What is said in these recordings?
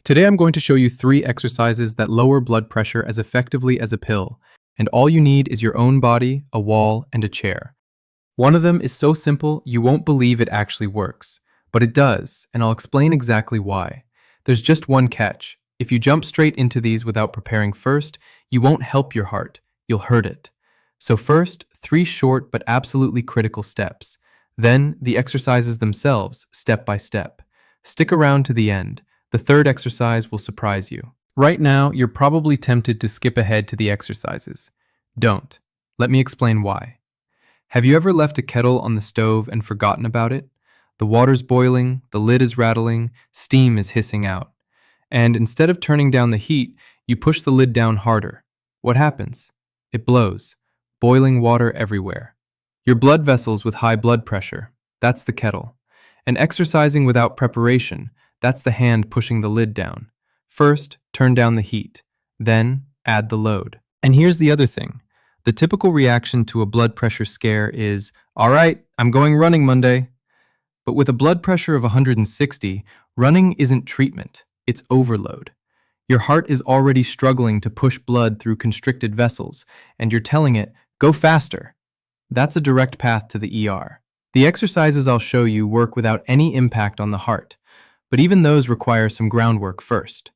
Today I'm going to show you 3 exercises that lower blood pressure as effectively as a pill, and all you need is your own body, a wall, and a chair. One of them is so simple you won't believe it actually works, but it does, and I'll explain exactly why. There's just one catch. If you jump straight into these without preparing first, you won't help your heart, you'll hurt it. So first, 3 short but absolutely critical steps. Then, the exercises themselves, step by step. Stick around to the end. The third exercise will surprise you. Right now, you're probably tempted to skip ahead to the exercises. Don't. Let me explain why. Have you ever left a kettle on the stove and forgotten about it? The water's boiling, the lid is rattling, steam is hissing out. And instead of turning down the heat, you push the lid down harder. What happens? It blows. Boiling water everywhere. Your blood vessels with high blood pressure. That's the kettle. And exercising without preparation. That's the hand pushing the lid down. First, turn down the heat. Then, add the load. And here's the other thing. The typical reaction to a blood pressure scare is, "All right, I'm going running Monday." But with a blood pressure of 160, running isn't treatment, it's overload. Your heart is already struggling to push blood through constricted vessels, and you're telling it, "Go faster." That's a direct path to the ER. The exercises I'll show you work without any impact on the heart, but even those require some groundwork first.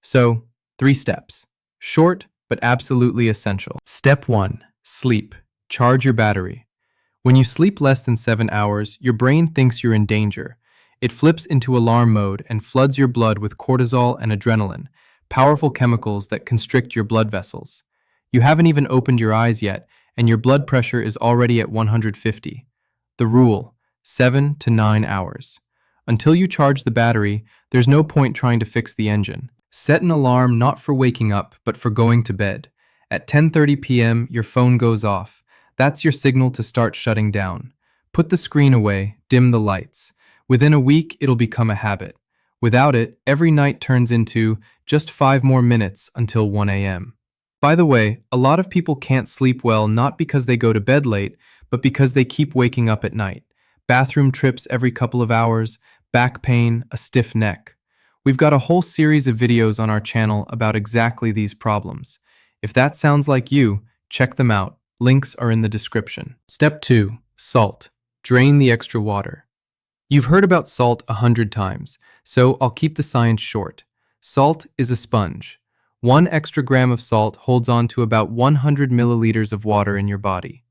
So, 3 steps. Short, but absolutely essential. Step 1. Sleep. Charge your battery. When you sleep less than 7 hours, your brain thinks you're in danger. It flips into alarm mode and floods your blood with cortisol and adrenaline, powerful chemicals that constrict your blood vessels. You haven't even opened your eyes yet, and your blood pressure is already at 150. The rule: 7 to 9 hours. Until you charge the battery, there's no point trying to fix the engine. Set an alarm not for waking up, but for going to bed. At 10:30 p.m., your phone goes off. That's your signal to start shutting down. Put the screen away, dim the lights. Within a week, it'll become a habit. Without it, every night turns into just 5 more minutes until 1 a.m. By the way, a lot of people can't sleep well not because they go to bed late, but because they keep waking up at night. Bathroom trips every couple of hours, back pain, a stiff neck. We've got a whole series of videos on our channel about exactly these problems. If that sounds like you, check them out. Links are in the description. Step 2. Salt. Drain the extra water. You've heard about salt 100 times, so I'll keep the science short. Salt is a sponge. 1 extra gram of salt holds on to about 100 milliliters of water in your body.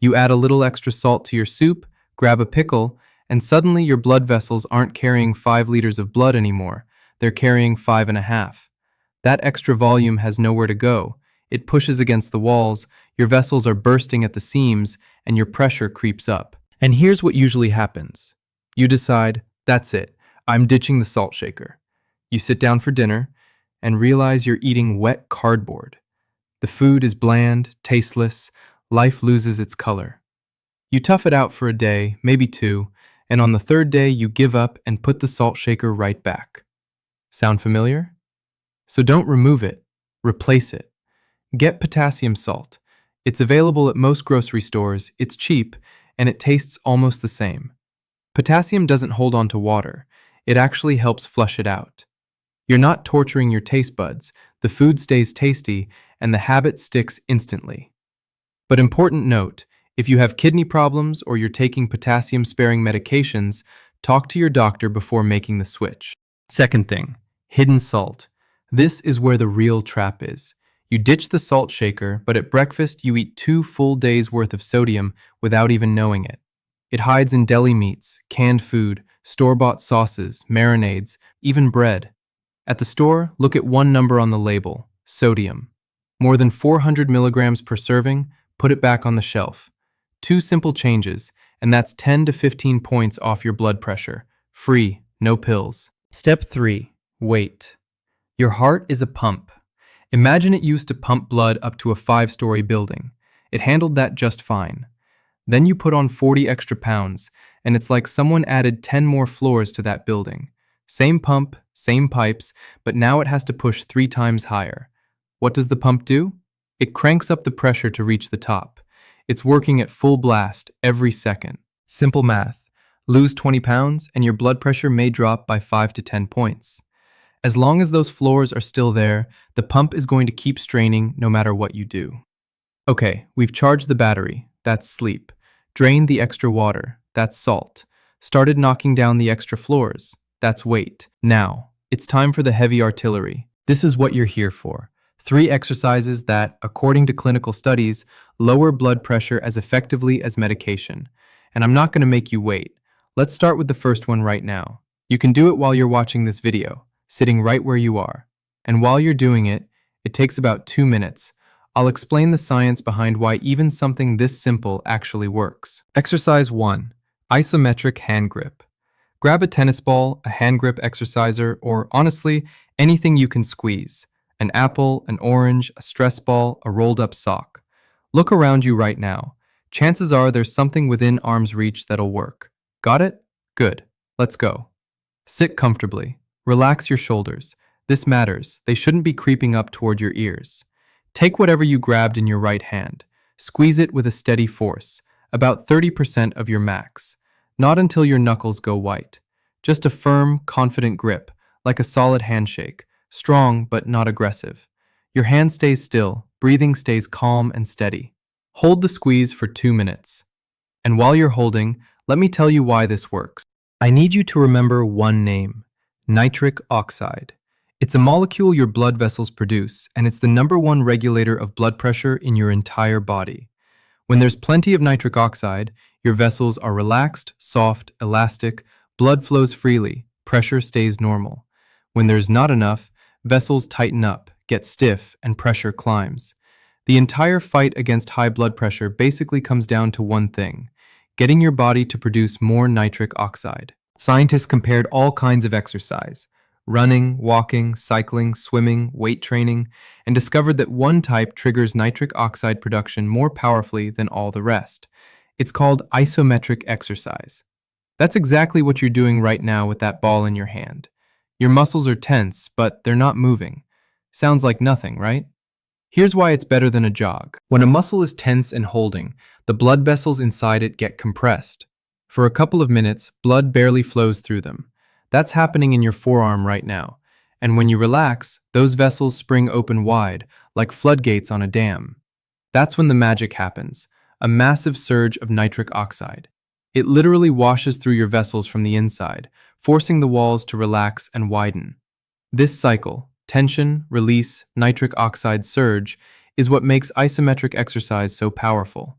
You add a little extra salt to your soup, grab a pickle, and suddenly your blood vessels aren't carrying 5 liters of blood anymore. They're carrying 5.5. That extra volume has nowhere to go. It pushes against the walls, your vessels are bursting at the seams, and your pressure creeps up. And here's what usually happens. You decide, that's it, I'm ditching the salt shaker. You sit down for dinner and realize you're eating wet cardboard. The food is bland, tasteless, life loses its color. You tough it out for a day, maybe 2, and on the 3rd day you give up and put the salt shaker right back. Sound familiar? So don't remove it, replace it. Get potassium salt. It's available at most grocery stores, it's cheap, and it tastes almost the same. Potassium doesn't hold on to water, it actually helps flush it out. You're not torturing your taste buds, the food stays tasty, and the habit sticks instantly. But important note, if you have kidney problems or you're taking potassium-sparing medications, talk to your doctor before making the switch. Second thing, hidden salt. This is where the real trap is. You ditch the salt shaker, but at breakfast you eat 2 full days' worth of sodium without even knowing it. It hides in deli meats, canned food, store-bought sauces, marinades, even bread. At the store, look at one number on the label, sodium. More than 400 milligrams per serving, put it back on the shelf. 2 simple changes, and that's 10 to 15 points off your blood pressure. Free, no pills. Step 3. Wait. Your heart is a pump. Imagine it used to pump blood up to a 5-story building. It handled that just fine. Then you put on 40 extra pounds, and it's like someone added 10 more floors to that building. Same pump, same pipes, but now it has to push 3 times higher. What does the pump do? It cranks up the pressure to reach the top. It's working at full blast every second. Simple math. Lose 20 pounds and your blood pressure may drop by 5 to 10 points. As long as those floors are still there, the pump is going to keep straining no matter what you do. Okay, we've charged the battery. That's sleep. Drained the extra water. That's salt. Started knocking down the extra floors. That's weight. Now, it's time for the heavy artillery. This is what you're here for. 3 exercises that, according to clinical studies, lower blood pressure as effectively as medication. And I'm not going to make you wait. Let's start with the first one right now. You can do it while you're watching this video, sitting right where you are. And while you're doing it, it takes about 2 minutes. I'll explain the science behind why even something this simple actually works. Exercise 1. Isometric hand grip. Grab a tennis ball, a hand grip exerciser, or honestly, anything you can squeeze. An apple, an orange, a stress ball, a rolled up sock. Look around you right now. Chances are there's something within arm's reach that'll work. Got it? Good. Let's go. Sit comfortably. Relax your shoulders. This matters. They shouldn't be creeping up toward your ears. Take whatever you grabbed in your right hand. Squeeze it with a steady force, about 30% of your max. Not until your knuckles go white. Just a firm, confident grip, like a solid handshake. Strong, but not aggressive. Your hand stays still, breathing stays calm and steady. Hold the squeeze for 2 minutes. And while you're holding, let me tell you why this works. I need you to remember one name: nitric oxide. It's a molecule your blood vessels produce, and it's the #1 regulator of blood pressure in your entire body. When there's plenty of nitric oxide, your vessels are relaxed, soft, elastic, blood flows freely, pressure stays normal. When there's not enough, vessels tighten up, get stiff, and pressure climbs. The entire fight against high blood pressure basically comes down to one thing: getting your body to produce more nitric oxide. Scientists compared all kinds of exercise: running, walking, cycling, swimming, weight training, and discovered that one type triggers nitric oxide production more powerfully than all the rest. It's called isometric exercise. That's exactly what you're doing right now with that ball in your hand. Your muscles are tense, but they're not moving. Sounds like nothing, right? Here's why it's better than a jog. When a muscle is tense and holding, the blood vessels inside it get compressed. For a couple of minutes, blood barely flows through them. That's happening in your forearm right now. And when you relax, those vessels spring open wide, like floodgates on a dam. That's when the magic happens: a massive surge of nitric oxide. It literally washes through your vessels from the inside, forcing the walls to relax and widen. This cycle, tension, release, nitric oxide surge, is what makes isometric exercise so powerful.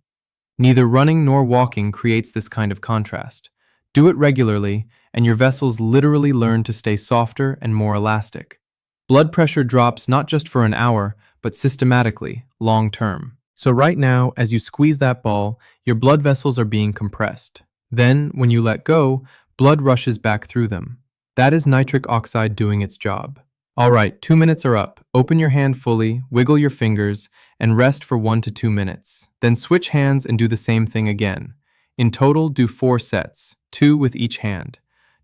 Neither running nor walking creates this kind of contrast. Do it regularly, and your vessels literally learn to stay softer and more elastic. Blood pressure drops not just for an hour, but systematically, long term. So right now, as you squeeze that ball, your blood vessels are being compressed. Then, when you let go, blood rushes back through them. That is nitric oxide doing its job. All right, 2 minutes are up. Open your hand fully, wiggle your fingers, and rest for 1 to 2 minutes. Then switch hands and do the same thing again. In total, do 4 sets, 2 with each hand.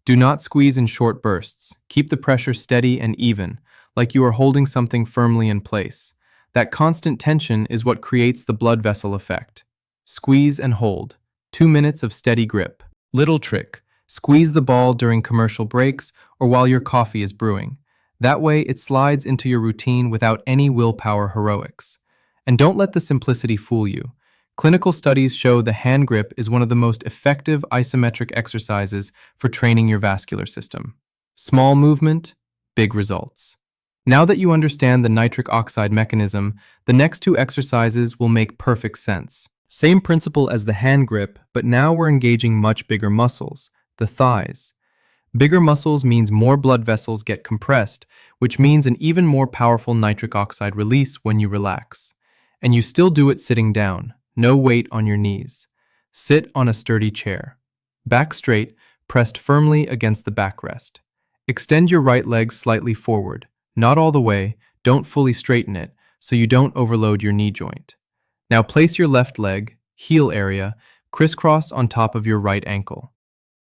Do not squeeze in short bursts. Keep the pressure steady and even, like you are holding something firmly in place. That constant tension is what creates the blood vessel effect. Squeeze and hold. 2 minutes of steady grip. Little trick: squeeze the ball during commercial breaks or while your coffee is brewing. That way, it slides into your routine without any willpower heroics. And don't let the simplicity fool you. Clinical studies show the hand grip is one of the most effective isometric exercises for training your vascular system. Small movement, big results. Now that you understand the nitric oxide mechanism, the next 2 exercises will make perfect sense. Same principle as the hand grip, but now we're engaging much bigger muscles, the thighs. Bigger muscles means more blood vessels get compressed, which means an even more powerful nitric oxide release when you relax. And you still do it sitting down, no weight on your knees. Sit on a sturdy chair. Back straight, pressed firmly against the backrest. Extend your right leg slightly forward, not all the way, don't fully straighten it, so you don't overload your knee joint. Now place your left leg, heel area, crisscross on top of your right ankle.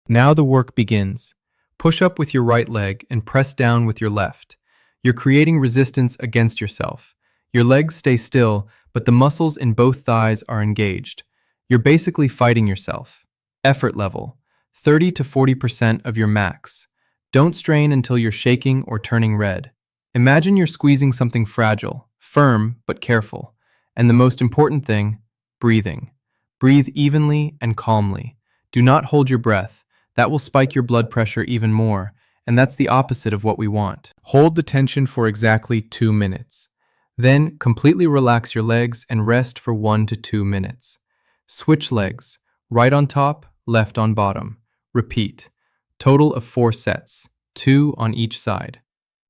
Now the work begins. Push up with your right leg and press down with your left. You're creating resistance against yourself. Your legs stay still, but the muscles in both thighs are engaged. You're basically fighting yourself. Effort level: 30 to 40% of your max. Don't strain until you're shaking or turning red. Imagine you're squeezing something fragile, firm but careful. And the most important thing, breathing. Breathe evenly and calmly. Do not hold your breath. That will spike your blood pressure even more, and that's the opposite of what we want. Hold the tension for exactly 2 minutes. Then completely relax your legs and rest for 1 to 2 minutes. Switch legs, right on top, left on bottom. Repeat. Total of 4 sets, 2 on each side.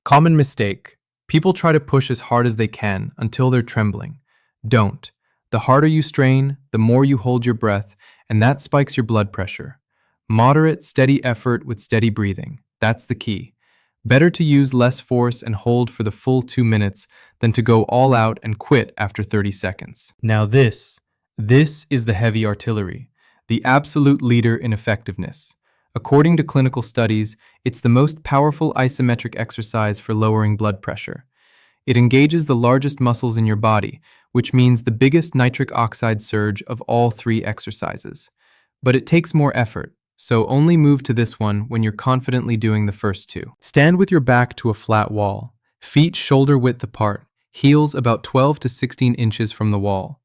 Common mistake. People try to push as hard as they can until they're trembling. Don't. The harder you strain, the more you hold your breath, and that spikes your blood pressure. Moderate, steady effort with steady breathing. That's the key. Better to use less force and hold for the full 2 minutes than to go all out and quit after 30 seconds. Now this is the heavy artillery, the absolute leader in effectiveness. According to clinical studies, it's the most powerful isometric exercise for lowering blood pressure. It engages the largest muscles in your body, which means the biggest nitric oxide surge of all 3 exercises. But it takes more effort, so only move to this one when you're confidently doing the first 2. Stand with your back to a flat wall, feet shoulder width apart, heels about 12 to 16 inches from the wall.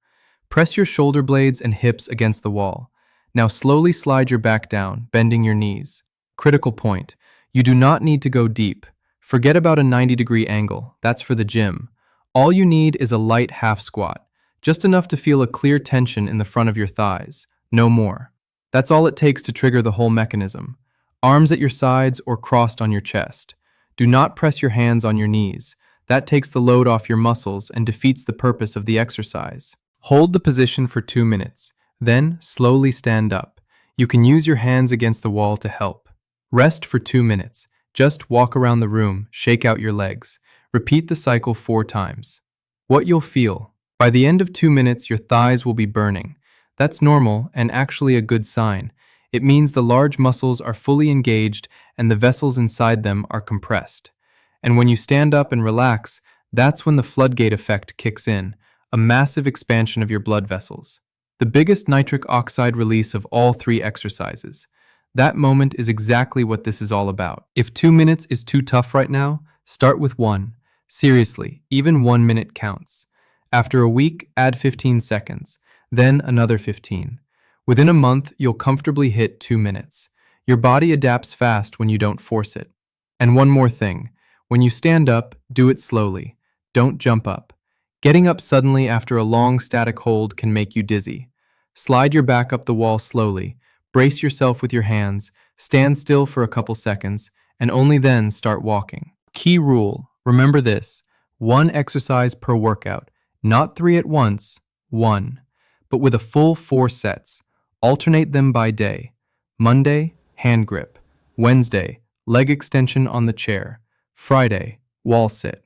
Press your shoulder blades and hips against the wall. Now slowly slide your back down, bending your knees. Critical point. You do not need to go deep. Forget about a 90-degree angle. That's for the gym. All you need is a light half squat, just enough to feel a clear tension in the front of your thighs. No more. That's all it takes to trigger the whole mechanism. Arms at your sides or crossed on your chest. Do not press your hands on your knees. That takes the load off your muscles and defeats the purpose of the exercise. Hold the position for 2 minutes. Then, slowly stand up. You can use your hands against the wall to help. Rest for 2 minutes. Just walk around the room, shake out your legs. Repeat the cycle 4 times. What you'll feel. By the end of 2 minutes, your thighs will be burning. That's normal and actually a good sign. It means the large muscles are fully engaged and the vessels inside them are compressed. And when you stand up and relax, that's when the floodgate effect kicks in, a massive expansion of your blood vessels. The biggest nitric oxide release of all 3 exercises. That moment is exactly what this is all about. If 2 minutes is too tough right now, start with 1. Seriously, even 1 minute counts. After a week, add 15 seconds, then another 15. Within a month, you'll comfortably hit 2 minutes. Your body adapts fast when you don't force it. And one more thing, when you stand up, do it slowly. Don't jump up. Getting up suddenly after a long static hold can make you dizzy. Slide your back up the wall slowly, brace yourself with your hands, stand still for a couple seconds, and only then start walking. Key rule, remember this, 1 exercise per workout, not 3 at once, 1. But with a full 4 sets. Alternate them by day. Monday, hand grip. Wednesday, leg extension on the chair. Friday, wall sit.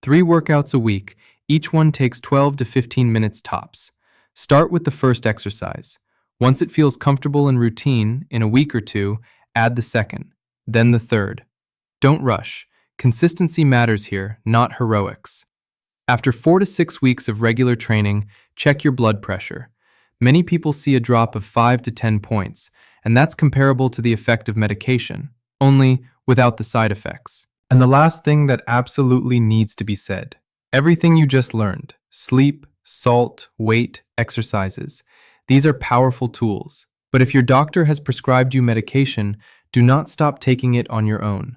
3 workouts a week. Each one takes 12 to 15 minutes tops. Start with the first exercise. Once it feels comfortable and routine, in a week or 2, add the second, then the third. Don't rush. Consistency matters here, not heroics. After 4 to 6 weeks of regular training, check your blood pressure. Many people see a drop of 5 to 10 points, and that's comparable to the effect of medication, only without the side effects. And the last thing that absolutely needs to be said. Everything you just learned, sleep, salt, weight, exercises, these are powerful tools. But if your doctor has prescribed you medication, do not stop taking it on your own.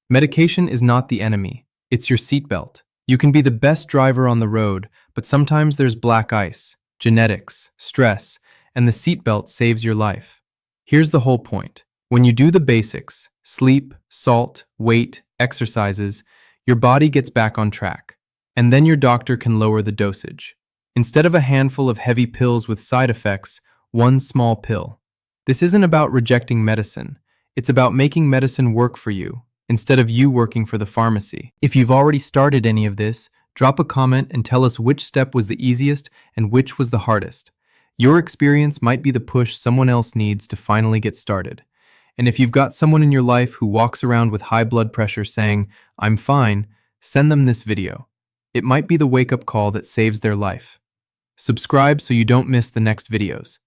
Medication is not the enemy, it's your seatbelt. You can be the best driver on the road, but sometimes there's black ice, genetics, stress, and the seatbelt saves your life. Here's the whole point. When you do the basics, sleep, salt, weight, exercises, your body gets back on track. And then your doctor can lower the dosage. Instead of a handful of heavy pills with side effects, 1 small pill. This isn't about rejecting medicine. It's about making medicine work for you, instead of you working for the pharmacy. If you've already started any of this, drop a comment and tell us which step was the easiest and which was the hardest. Your experience might be the push someone else needs to finally get started. And if you've got someone in your life who walks around with high blood pressure saying, "I'm fine," send them this video. It might be the wake-up call that saves their life. Subscribe so you don't miss the next videos.